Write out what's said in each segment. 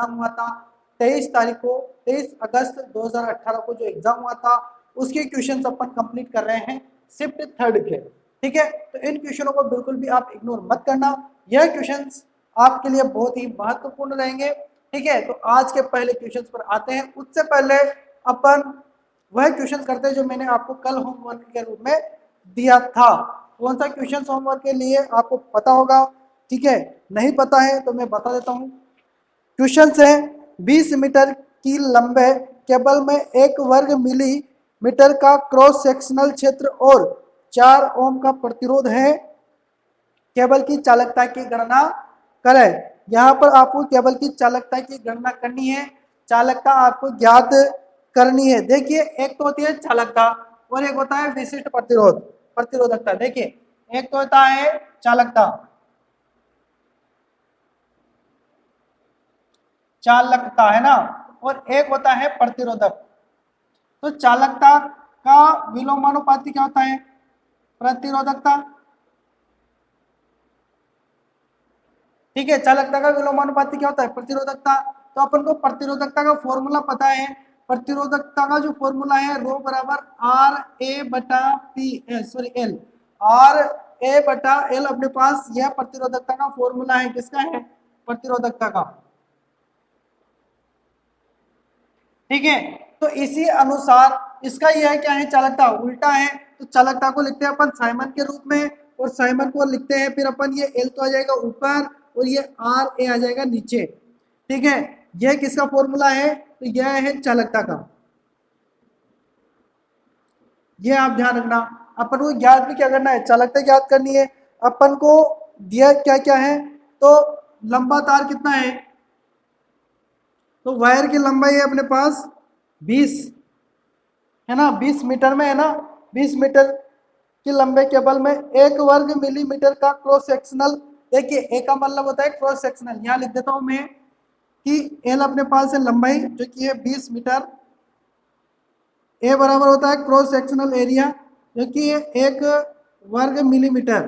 Exam हुआ था 23 अगस्त 2018 को जो एग्जाम हुआ था उसके क्वेश्चंस अपन कंप्लीट कर रहे हैं शिफ्ट थर्ड के। ठीक है, तो इन क्वेश्चनों को बिल्कुल भी आप इग्नोर मत करना, यह क्वेश्चंस आपके लिए बहुत ही महत्वपूर्ण रहेंगे। ठीक है, तो आज के पहले क्वेश्चंस पर आते हैं। उससे पहले अपन वह क्वेश्चन करते हैं जो मैंने आपको कल होमवर्क के रूप में दिया था। कौन सा क्वेश्चन होमवर्क के लिए आपको पता होगा? ठीक है, नहीं पता है तो मैं बता देता हूँ। क्वेश्चन है 20 मीटर की लंबे केबल में 1 वर्ग मिलीमीटर का क्रॉस सेक्शनल क्षेत्र और 4 ओम का प्रतिरोध है, केबल की चालकता की गणना करें। यहाँ पर आपको केबल की चालकता की गणना करनी है, चालकता आपको ज्ञात करनी है। देखिए, एक तो होती है चालकता और एक होता है विशिष्ट प्रतिरोधकता। देखिए, एक तो होता है चालकता है ना, और एक होता है प्रतिरोधक। तो चालकता का विलोमानुपाती क्या होता है? प्रतिरोधकता। ठीक है, चालकता का विलोमानुपाती क्या होता है? प्रतिरोधकता। तो अपन को प्रतिरोधकता का फॉर्मूला पता है। प्रतिरोधकता का जो फॉर्मूला है रो बराबर आर ए बटा P sorry L, R A बटा एल अपने पास यह प्रतिरोधकता का फॉर्मूला है। किसका है? प्रतिरोधकता का। ठीक है, तो इसी अनुसार इसका यह क्या है? चालकता उल्टा है, तो चालकता को लिखते हैं अपन साइमन के रूप में, और साइमन को लिखते हैं फिर अपन ये एल तो आ जाएगा ऊपर और ये आर ए आ जाएगा नीचे। ठीक है, यह किसका फॉर्मूला है? तो यह है चालकता का। यह आप ध्यान रखना। अपन को ज्ञात भी क्या करना है? चालकता ज्ञात करनी है। अपन को दिया क्या क्या है? तो लंबा तार कितना है? तो वायर की लंबाई है अपने पास 20 है ना, 20 मीटर में है ना। 20 मीटर की लंबे केबल में 1 वर्ग मिलीमीटर का क्रॉस सेक्शनल। देखिए, ए का मतलब होता है क्रॉस सेक्शनल। यहाँ लिख देता हूं मैं कि एल अपने पास है लंबाई जो कि है 20 मीटर, ए बराबर होता है क्रॉस सेक्शनल एरिया जो कि है 1 वर्ग मिलीमीटर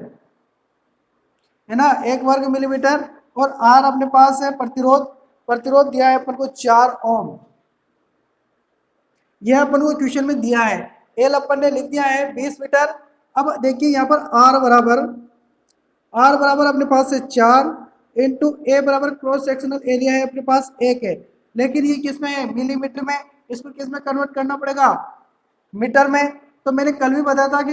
है ना, 1 वर्ग मिलीमीटर। और आर अपने पास है प्रतिरोध। प्रतिरोध दिया है अपन को 4 ओम। यह अपन को क्वेश्चन में दिया है। एल अपन ने लिख दिया है 20 मीटर। अब देखिए यहाँ पर आर बराबर अपने पास से 4 इंटू ए बराबर क्रॉस सेक्शनल एरिया है अपने पास 1 है, लेकिन ये किस में है? मिलीमीटर में। इसको किस में कन्वर्ट करना पड़ेगा? मीटर में। तो मैंने कल भी बताया था कि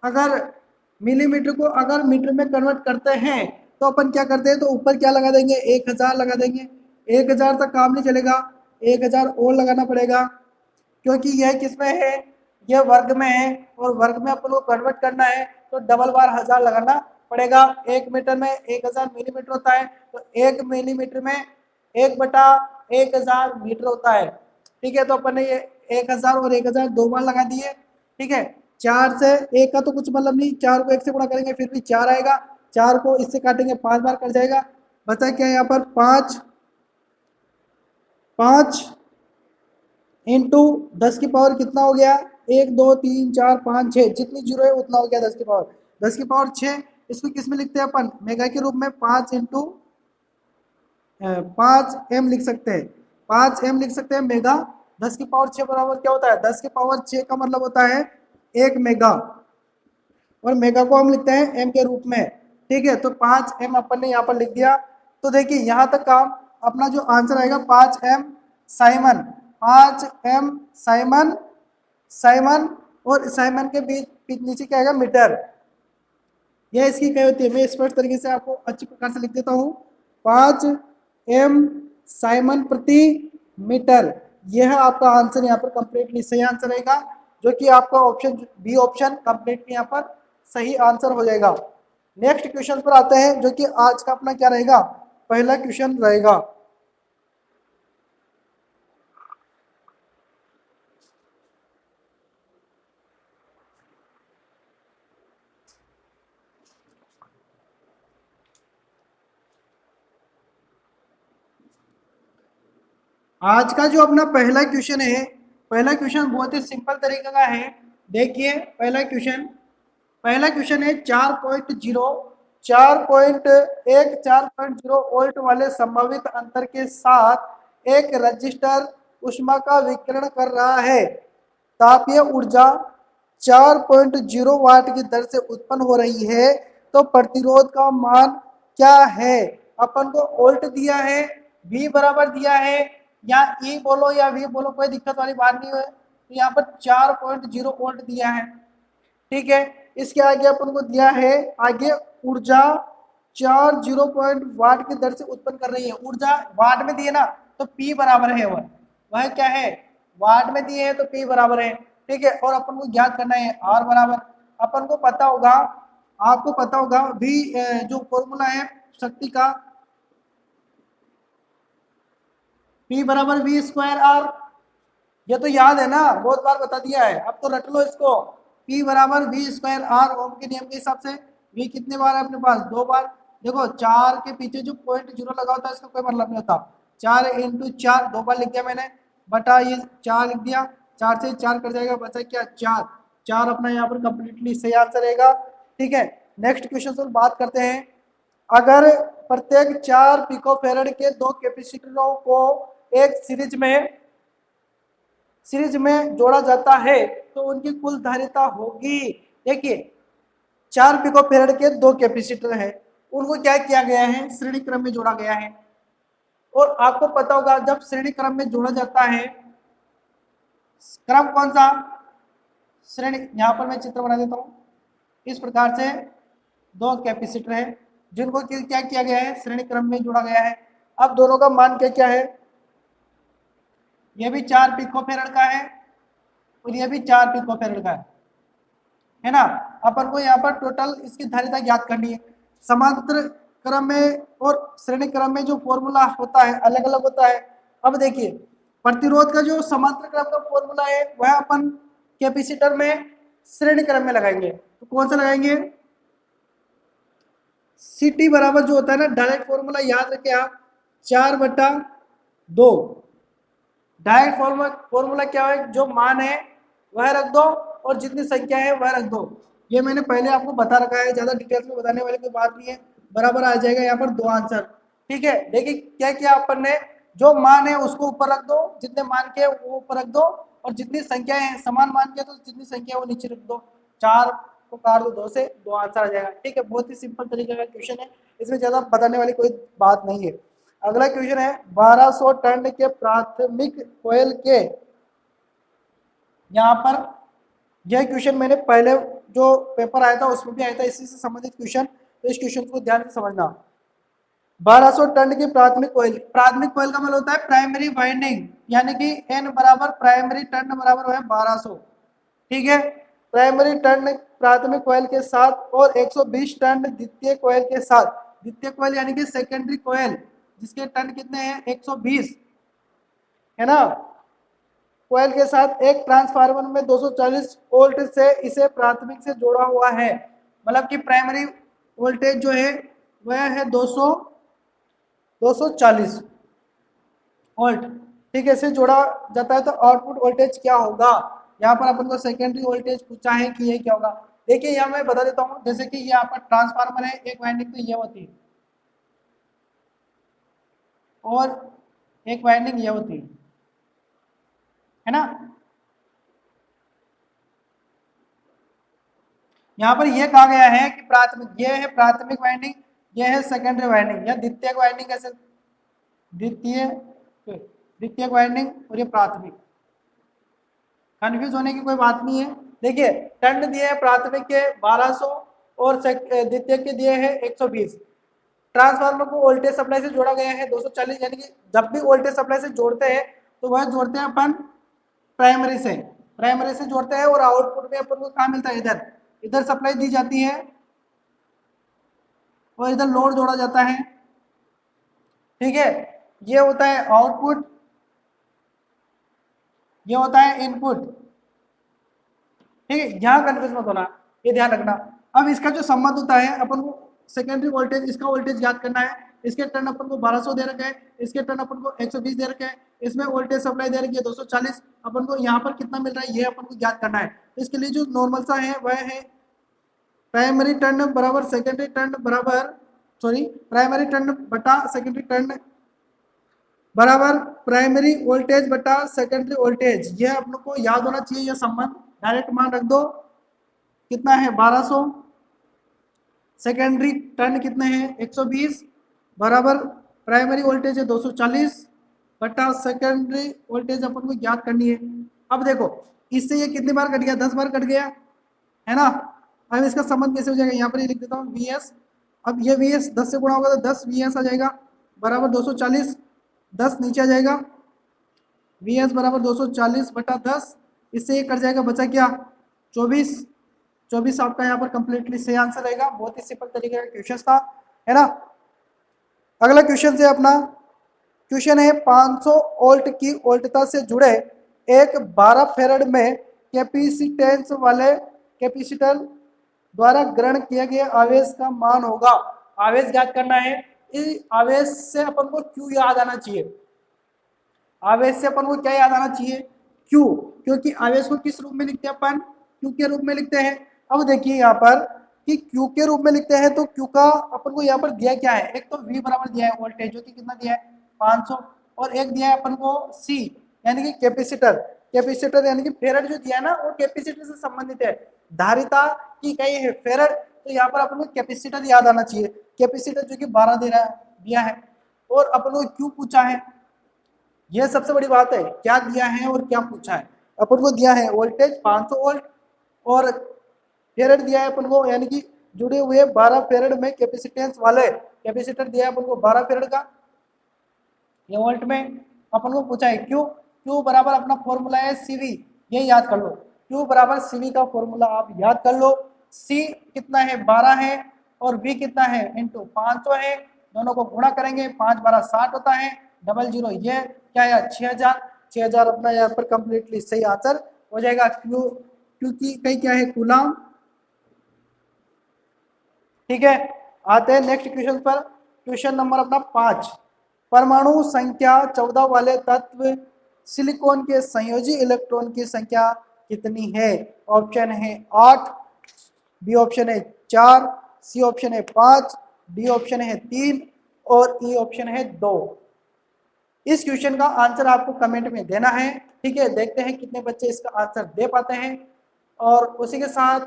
अगर मिलीमीटर को अगर मीटर में कन्वर्ट करते हैं तो अपन क्या करते हैं? तो ऊपर क्या लगा देंगे? 1000 लगा देंगे। 1000 तक काम नहीं चलेगा, 1000 और लगाना पड़ेगा, क्योंकि यह किस में है? यह वर्ग में है, और वर्ग में अपन को कन्वर्ट करना है तो डबल बार 1000 लगाना पड़ेगा। 1 मीटर में 1000 मिलीमीटर होता है, तो 1 मिलीमीटर में 1/1000 मीटर होता है। ठीक है, तो अपन ने ये 1000 और 1000 दो बार लगा दिए। ठीक है, 4 से 1 का तो कुछ मतलब नहीं, 4 को 1 से गुणा करेंगे फिर भी 4 आएगा, 4 को इससे काटेंगे 5 बार कट जाएगा। बचा क्या यहाँ पर? 5 इंटू 10 की पावर कितना हो गया? 1 2 3 4 5 6, जितनी जीरो है उतना हो गया 10 की पावर। 10 की पावर 6, इसको किस में लिखते हैं अपन? मेगा के रूप में। 5 इंटू 5 एम लिख सकते हैं, 5 एम लिख सकते हैं मेगा। 10 की पावर 6 बराबर क्या होता है? 10 की पावर 6 का मतलब होता है 1 मेगा, और मेगा को हम लिखते हैं एम के रूप में। ठीक है, तो 5 एम अपन ने यहाँ पर लिख दिया। तो देखिए यहाँ तक काम अपना जो आंसर आएगा 5 M Simon, 5 M Simon, Simon और साइमन के बीच नीचे क्या आएगा? मीटर। यह इसकी क्या होती है? मैं स्पष्ट तरीके से आपको अच्छी प्रकार से लिख देता हूँ। 5 एम साइमन प्रति मीटर। यह आपका आंसर यहाँ पर कंप्लीटली सही आंसर रहेगा, जो कि आपका ऑप्शन बी ऑप्शन कंप्लीटली यहाँ पर सही आंसर हो जाएगा। नेक्स्ट क्वेश्चन पर आते हैं, जो कि आज का अपना क्या रहेगा? पहला क्वेश्चन रहेगा। आज का जो अपना पहला क्वेश्चन है, पहला क्वेश्चन बहुत ही सिंपल तरीके का है। देखिए, पहला क्वेश्चन है 4.0 वोल्ट वाले संभावित अंतर के साथ एक रजिस्टर ऊष्मा का विकिरण कर रहा है। तापीय ऊर्जा 4.0 वाट की दर से उत्पन्न हो रही है, तो प्रतिरोध का मान क्या है? अपन को वोल्ट दिया है, V बराबर दिया है, या E बोलो या V बोलो, कोई दिक्कत वाली बात नहीं है। तो यहाँ पर 4.0 वोल्ट दिया है, ठीक है। इसके आगे अपन को दिया है, आगे ऊर्जा 40 वाट की दर से उत्पन्न कर रही है। ऊर्जा वाट में दिए ना, तो P बराबर है, वह क्या है, वाट में दिए हैं तो P बराबर है, ठीक है। और अपन को ज्ञात करना है R बराबर, अपन को पता होगा, आपको पता होगा V जो फॉर्मूला है शक्ति का, P बराबर V स्क्वायर R, ये तो याद है ना, बहुत बार बता दिया है, अब तो रट लो इसको। P बराबर V स्क्वायर R, ओम के नियम के हिसाब से V कितने बार है अपने पास, 2 बार। देखो 4 के पीछे जो 0.0 लगा होता है इसका कोई मतलब नहीं होता। 4 इंटू 4 2 बार लिख दिया मैंने, बटा ये 4 लिख दिया, 4 से 4 कर जाएगा, बचा क्या 4, 4 अपना यहाँ पर कंप्लीटली सही आंसर रहेगा, ठीक है। नेक्स्ट क्वेश्चन से बात करते हैं। अगर प्रत्येक 4 पिकोफैरेड के 2 कैपेसिटरों को एक सीरीज में जोड़ा जाता है तो उनकी कुल धारिता होगी। देखिए 4 पिकोफैरेड के 2 कैपेसिटर हैं, उनको क्या किया गया है, श्रेणी क्रम में जोड़ा गया है। और आपको पता होगा जब श्रेणी क्रम में जोड़ा जाता है, क्रम कौन सा, श्रेणी, यहां पर मैं चित्र बना देता हूं। इस प्रकार से 2 कैपेसिटर है जिनको क्या किया गया है, श्रेणी क्रम में जोड़ा गया है। अब दोनों का मान क्या क्या है, ये भी 4 पिकोफैरेड का है और ये भी 4 पिकोफैरेड का है ना। अपन को यहाँ पर टोटल इसकी धारिता ज्ञात करनी है। समांतर क्रम में और श्रेणी क्रम में जो फॉर्मूला होता है अलग अलग होता है। अब देखिए प्रतिरोध का जो समांतर क्रम का फॉर्मूला है वह अपन कैपेसिटर में श्रेणी क्रम में लगाएंगे, तो कौन सा लगाएंगे, CT बराबर जो होता है ना, डायरेक्ट फॉर्मूला याद रखे आप, 4/2। डायरेक्ट फॉर्मूला क्या है, जो मान है वह रख दो और जितनी संख्या है वह रख दो। ये मैंने पहले आपको बता रखा है, ज्यादा डिटेल्स में बताने वाली कोई बात नहीं है, बराबर आ जाएगा यहाँ पर 2 आंसर, ठीक है। देखिए क्या किया अपन ने, जो मान है उसको ऊपर रख दो, जितने मान के वो ऊपर रख दो, और जितनी संख्या है समान मान के तो जितनी संख्या है वो नीचे रख दो। 4 को काट दो 2 से, 2 आंसर आ जाएगा, ठीक है। बहुत ही सिंपल तरीके का क्वेश्चन है, इसमें ज्यादा बताने वाली कोई बात नहीं है। अगला क्वेश्चन है 1200 टन के प्राथमिक कोयल के, यहाँ पर यह क्वेश्चन मैंने पहले जो पेपर आया था उसमें भी आया था, इसी से संबंधित क्वेश्चन, तो इस क्वेश्चन को ध्यान से समझना। 1200 टन की प्राथमिक कोयल, प्राथमिक कोयल का मतलब होता है प्राइमरी वाइंडिंग, यानी कि N बराबर प्राइमरी टन बराबर है 1200, ठीक है। प्राइमरी टन प्राथमिक कोयल के साथ और 120 टन द्वितीय कोयल के साथ, द्वितीय कोयल यानी कि सेकेंडरी कोयल जिसके टन कितने हैं 120, है ना। कोयल के साथ एक ट्रांसफार्मर में 240 वोल्ट से इसे प्राथमिक से जोड़ा हुआ है, मतलब कि प्राइमरी वोल्टेज जो है वह है 240 वोल्ट, ठीक है, इसे जोड़ा जाता है। तो आउटपुट वोल्टेज क्या होगा, यहाँ पर अपन को सेकेंडरी वोल्टेज पूछा है कि ये क्या होगा। देखिए यहाँ मैं बता देता हूँ, जैसे कि यहाँ पर ट्रांसफार्मर है, एक वाइंडिंग तो ये होती है और एक वाइंडिंग ये होती है ना। यहाँ पर ये कहा गया है कि प्राथमिक, ये है प्राथमिक वाइंडिंग, ये है सेकेंडरी वाइंडिंग, या द्वितीयक वाइंडिंग कैसे, द्वितीयक वाइंडिंग और ये प्राथमिक, कंफ्यूज होने की कोई बात नहीं है। देखिए टन दिए हैं प्राथमिक के 1200 और द्वितीयक के दिए हैं 120। ट्रांसफार्मर को वोल्टेज सप्लाई से जोड़ा गया है 240, यानी कि जब भी वोल्टेज सप्लाई से जोड़ते हैं तो वह जोड़ते हैं अपन प्राइमरी से जोड़ते हैं, और आउटपुट में अपन को कहाँ मिलता है, इधर सप्लाई दी जाती है और इधर लोड जोड़ा जाता है, ठीक है। ये होता है आउटपुट, ये होता है इनपुट, ठीक है। यहाँ कंफ्यूज मत होना, ये ध्यान रखना। अब इसका जो संबंध होता है, अपन को सेकेंडरी वोल्टेज, इसका वोल्टेज ज्ञात करना है। इसके टर्न अपन को 1200 दे रखा है, इसके टर्न अपन को 120 दे रखा है, इसमें वोल्टेज सप्लाई दे रखी है 240, अपन को यहाँ पर कितना मिल रहा है ये अपन को ज्ञात करना है। तो इसके लिए जो नॉर्मल सा है वह है प्राइमरी टर्न बराबर सेकेंडरी टर्न बराबर प्राइमरी टर्न बटा सेकेंडरी टर्न बराबर प्राइमरी वोल्टेज बटा सेकेंडरी वोल्टेज। ये अपने को याद होना चाहिए, ये संबंध डायरेक्ट मान रख दो। कितना है 1200, सेकेंडरी टर्न कितने हैं 120 बराबर प्राइमरी वोल्टेज है 240 बटा सेकेंडरी वोल्टेज अपन को याद करनी है। अब देखो इससे ये कितनी बार कट गया, 10 बार कट गया है ना। अब इसका संबंध कैसे हो जाएगा, यहाँ पर ही लिख देता हूँ वीएस। अब ये वीएस 10 से गुणा होगा तो 10 वीएस आ जाएगा बराबर 240, 10 नीचे आ जाएगा, वीएस बराबर 240 बटा 10, इससे ये कट जाएगा, बचा क्या 24। 24 आपका यहाँ पर कंप्लीटली सही आंसर रहेगा। बहुत ही सिंपल तरीके का क्वेश्चन था, है ना। अगला क्वेश्चन से अपना क्वेश्चन है 500 वोल्ट की वोल्टता से जुड़े एक 12 फेरड में कैपेसिटेंस वाले कैपेसिटर द्वारा ग्रहण किया गया आवेश का मान होगा। आवेश ज्ञात करना है। इस आवेश से अपन को क्यू याद आना चाहिए। आवेश से अपन को क्या याद आना चाहिए, क्यू, क्योंकि आवेश को किस रूप में लिखते हैं अपन, क्यू के रूप में लिखते हैं। अब देखिए यहाँ पर कि क्यू के रूप में लिखते हैं तो क्यू का अपन को यहाँ पर दिया क्या है, एक तो V बराबर दिया है वोल्टेज जो कि कितना दिया है 500, और एक दिया है अपन को C यानी कि कैपेसिटर। कैपेसिटर यानी कि फेरड जो दिया है ना वो कैपेसिटर से संबंधित है। धारिता की इकाई है फेरड, तो यहाँ पर अपन को कैपेसिटर याद आना चाहिए। कैपेसिटर जो कि 12 दे रहा है दिया है, और अपन को क्यू पूछा है। यह सबसे बड़ी बात है, क्या दिया है और क्या पूछा है। अपन को दिया है वोल्टेज 500 वोल्ट और फेरड दिया है अपन को, यानी कि जुड़े हुए 12 फेरड में कैपेसिटेंस वाले कैपेसिटर दिया है अपन को 12 फेरड का, ये वोल्ट में अपन को पूछा है। क्यू, क्यू बराबर अपना फॉर्मूला है सीवी, ये याद कर लो। क्यू बराबर सीवी का फॉर्मूला आप याद कर लो। सी कितना है 12 है और वी कितना है इंटू 500 है, दोनों को गुणा करेंगे 5 12 60 होता है, 00 ये क्या है 6000। 6000 अपना यहाँ पर कंप्लीटली सही आंसर हो जाएगा। क्यू, क्यू की कहीं क्या है कूलम। ठीक है, आते हैं नेक्स्ट क्वेश्चन पर। क्वेश्चन नंबर अपना 5, परमाणु संख्या 14 वाले तत्व सिलिकॉन के संयोजी इलेक्ट्रॉन की संख्या कितनी है। ऑप्शन है 8, बी ऑप्शन है 4, सी ऑप्शन है 5, डी ऑप्शन है 3 और ई ऑप्शन है 2। इस क्वेश्चन का आंसर आपको कमेंट में देना है। ठीक है, देखते हैं कितने बच्चे इसका आंसर दे पाते हैं। और उसी के साथ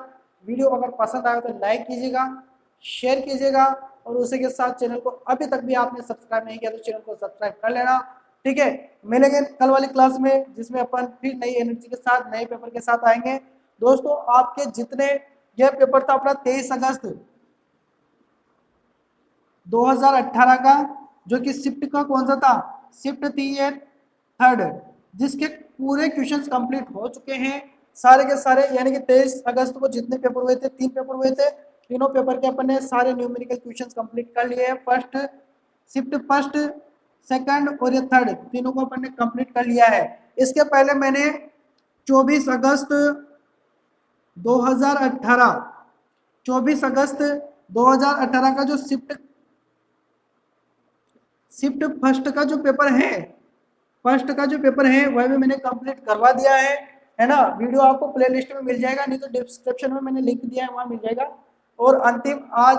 वीडियो अगर पसंद आए तो लाइक कीजिएगा, शेयर कीजिएगा, और उसी के साथ चैनल को अभी तक भी आपने सब्सक्राइब नहीं किया तो चैनल को सब्सक्राइब कर लेना। ठीक है, मिलेंगे कल वाली क्लास में जिसमें अपन फिर नई एनर्जी के साथ नए पेपर के साथ आएंगे। दोस्तों आपके जितने यह पेपर था अपना 23 अगस्त 2018 का, जो कि शिफ्ट का कौन सा था, शिफ्ट थी ये 3rd, जिसके पूरे क्वेश्चंस कंप्लीट हो चुके हैं सारे के सारे। यानी कि 23 अगस्त को जितने पेपर हुए थे, 3 पेपर हुए थे, तीनों पेपर के अपन ने सारे न्यूमेरिकल क्वेश्चंस कंप्लीट कर लिए हैं। फर्स्ट शिफ्ट फर्स्ट, सेकंड और ये 3rd, तीनों को अपन ने कंप्लीट कर लिया है। इसके पहले मैंने 24 अगस्त 2018 24 अगस्त 2018 का जो शिफ्ट फर्स्ट का जो पेपर है, फर्स्ट का जो पेपर है वह भी मैंने कंप्लीट करवा दिया है ना। वीडियो आपको प्लेलिस्ट में मिल जाएगा, नहीं तो डिस्क्रिप्शन में मैंने लिंक दिया है वहां मिल जाएगा। और अंतिम आज